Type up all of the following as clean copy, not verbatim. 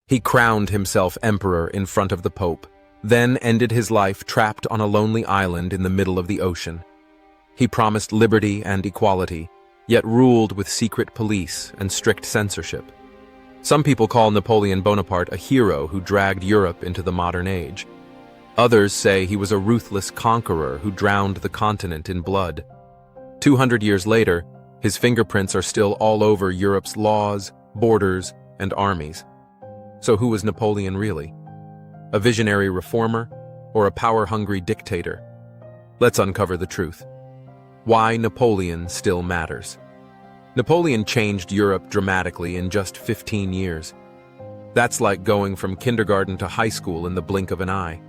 He crowned himself emperor in front of the Pope, then ended his life trapped on a lonely island in the middle of the ocean. He promised liberty and equality, yet ruled with secret police and strict censorship. Some people call Napoleon Bonaparte a hero who dragged Europe into the modern age. Others say he was a ruthless conqueror who drowned the continent in blood. 200 years later, his fingerprints are still all over Europe's laws, borders, and armies. So who was Napoleon really? A visionary reformer or a power-hungry dictator? Let's uncover the truth. Why Napoleon still matters. Napoleon changed Europe dramatically in just 15 years. That's like going from kindergarten to high school in the blink of an eye.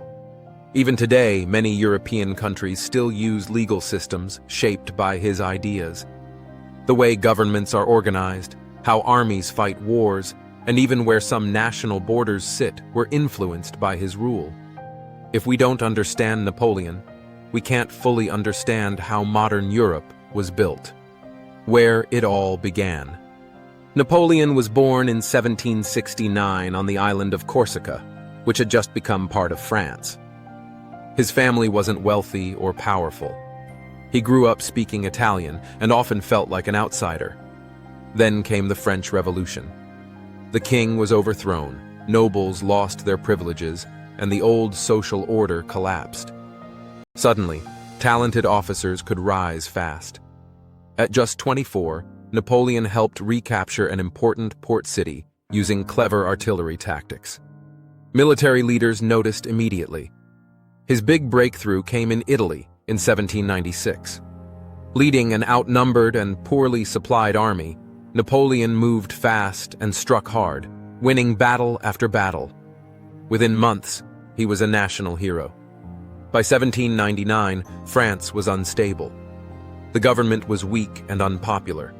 Even today, many European countries still use legal systems shaped by his ideas. The way governments are organized, how armies fight wars, and even where some national borders sit were influenced by his rule. If we don't understand Napoleon, we can't fully understand how modern Europe was built. Where it all began. Napoleon was born in 1769 on the island of Corsica, which had just become part of France. His family wasn't wealthy or powerful. He grew up speaking Italian and often felt like an outsider. Then came the French Revolution. The king was overthrown, nobles lost their privileges, and the old social order collapsed. Suddenly, talented officers could rise fast. At just 24, Napoleon helped recapture an important port city using clever artillery tactics. Military leaders noticed immediately. His big breakthrough came in Italy in 1796. Leading an outnumbered and poorly supplied army, Napoleon moved fast and struck hard, winning battle after battle. Within months, he was a national hero. By 1799, France was unstable. The government was weak and unpopular.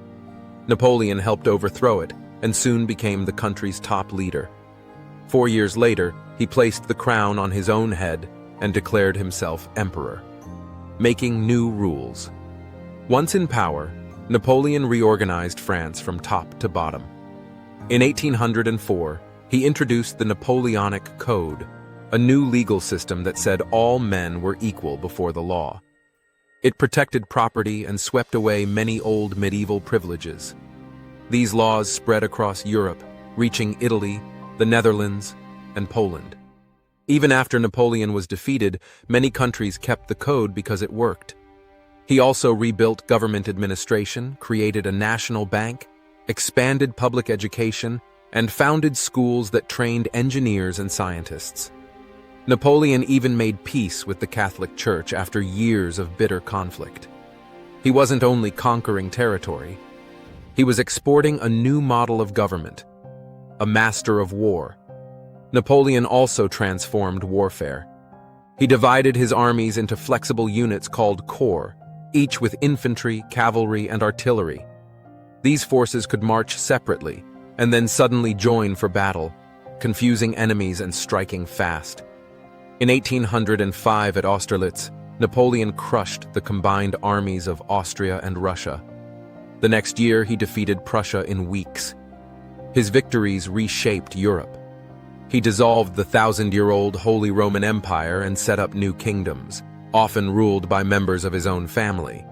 Napoleon helped overthrow it and soon became the country's top leader. 4 years later, he placed the crown on his own head and declared himself emperor, making new rules. Once in power, Napoleon reorganized France from top to bottom. In 1804, he introduced the Napoleonic Code, a new legal system that said all men were equal before the law. It protected property and swept away many old medieval privileges. These laws spread across Europe, reaching Italy, the Netherlands, and Poland. Even after Napoleon was defeated, many countries kept the code because it worked. He also rebuilt government administration, created a national bank, expanded public education, and founded schools that trained engineers and scientists. Napoleon even made peace with the Catholic Church after years of bitter conflict. He wasn't only conquering territory, he was exporting a new model of government, a master of war. Napoleon also transformed warfare. He divided his armies into flexible units called corps, each with infantry, cavalry, and artillery. These forces could march separately and then suddenly join for battle, confusing enemies and striking fast. In 1805 at Austerlitz, Napoleon crushed the combined armies of Austria and Russia. The next year, he defeated Prussia in weeks. His victories reshaped Europe. He dissolved the 1,000-year-old Holy Roman Empire and set up new kingdoms, often ruled by members of his own family.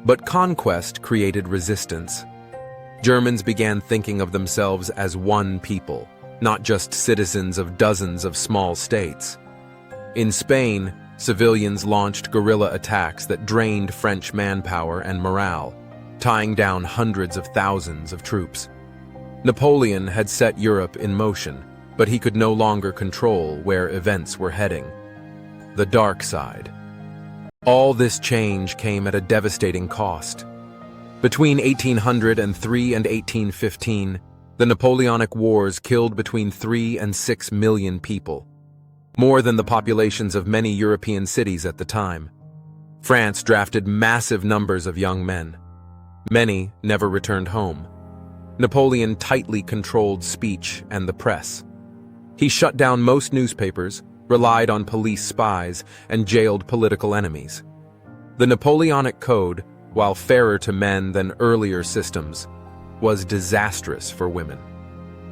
But conquest created resistance. Germans began thinking of themselves as one people, not just citizens of dozens of small states. In Spain, civilians launched guerrilla attacks that drained French manpower and morale, tying down hundreds of thousands of troops. Napoleon had set Europe in motion, but he could no longer control where events were heading. The dark side. All this change came at a devastating cost. Between 1803 and 1815, the Napoleonic Wars killed between 3 and 6 million people, more than the populations of many European cities at the time. France drafted massive numbers of young men. Many never returned home. Napoleon tightly controlled speech and the press. He shut down most newspapers, relied on police spies, and jailed political enemies. The Napoleonic Code, while fairer to men than earlier systems, was disastrous for women.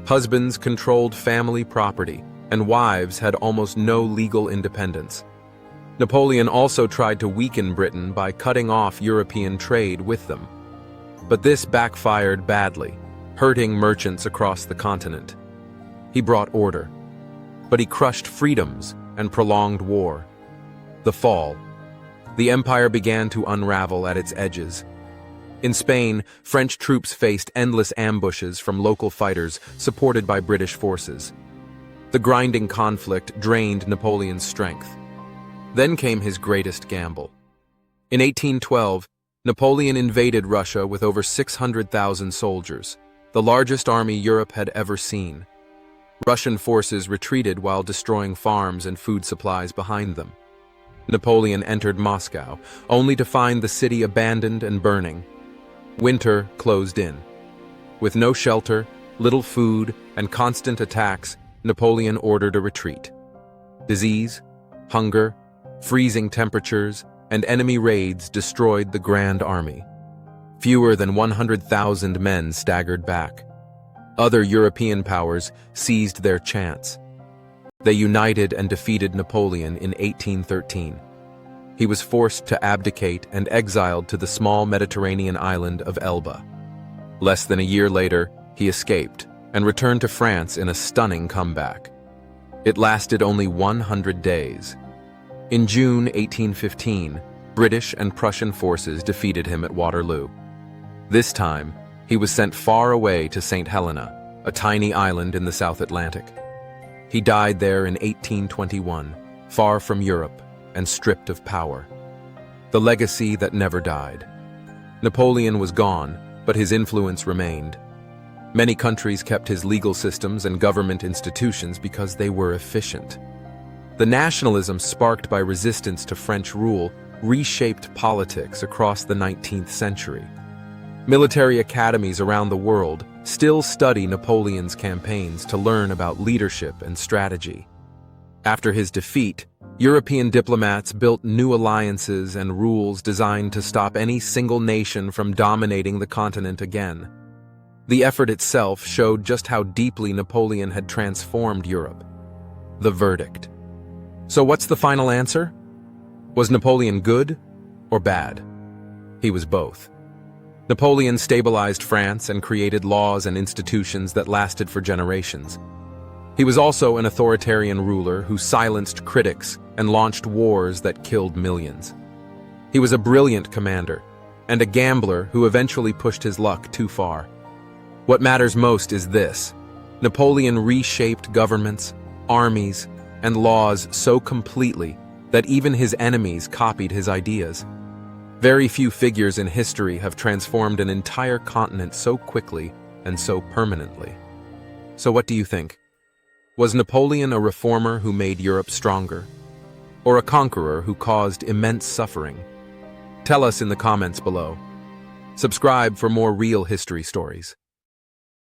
Husbands controlled family property, and wives had almost no legal independence. Napoleon also tried to weaken Britain by cutting off European trade with them. But this backfired badly, hurting merchants across the continent. He brought order, but he crushed freedoms and prolonged war. The fall. The empire began to unravel at its edges. In Spain, French troops faced endless ambushes from local fighters supported by British forces. The grinding conflict drained Napoleon's strength. Then came his greatest gamble. In 1812, Napoleon invaded Russia with over 600,000 soldiers, the largest army Europe had ever seen. Russian forces retreated while destroying farms and food supplies behind them. Napoleon entered Moscow, only to find the city abandoned and burning. Winter closed in. With no shelter, little food, and constant attacks, Napoleon ordered a retreat. Disease, hunger, freezing temperatures, and enemy raids destroyed the Grand Army. Fewer than 100,000 men staggered back. Other European powers seized their chance. They united and defeated Napoleon in 1813. He was forced to abdicate and exiled to the small Mediterranean island of Elba. Less than a year later, he escaped and returned to France in a stunning comeback. It lasted only 100 days. In June 1815, British and Prussian forces defeated him at Waterloo. This time, he was sent far away to St. Helena, a tiny island in the South Atlantic. He died there in 1821, far from Europe and stripped of power. The legacy that never died. Napoleon was gone, but his influence remained. Many countries kept his legal systems and government institutions because they were efficient. The nationalism sparked by resistance to French rule reshaped politics across the 19th century. Military academies around the world still study Napoleon's campaigns to learn about leadership and strategy. After his defeat, European diplomats built new alliances and rules designed to stop any single nation from dominating the continent again. The effort itself showed just how deeply Napoleon had transformed Europe. The verdict. So what's the final answer? Was Napoleon good or bad? He was both. Napoleon stabilized France and created laws and institutions that lasted for generations. He was also an authoritarian ruler who silenced critics and launched wars that killed millions. He was a brilliant commander and a gambler who eventually pushed his luck too far. What matters most is this: Napoleon reshaped governments, armies, and laws so completely that even his enemies copied his ideas. Very few figures in history have transformed an entire continent so quickly and so permanently. So what do you think? Was Napoleon a reformer who made Europe stronger? Or a conqueror who caused immense suffering? Tell us in the comments below. Subscribe for more real history stories.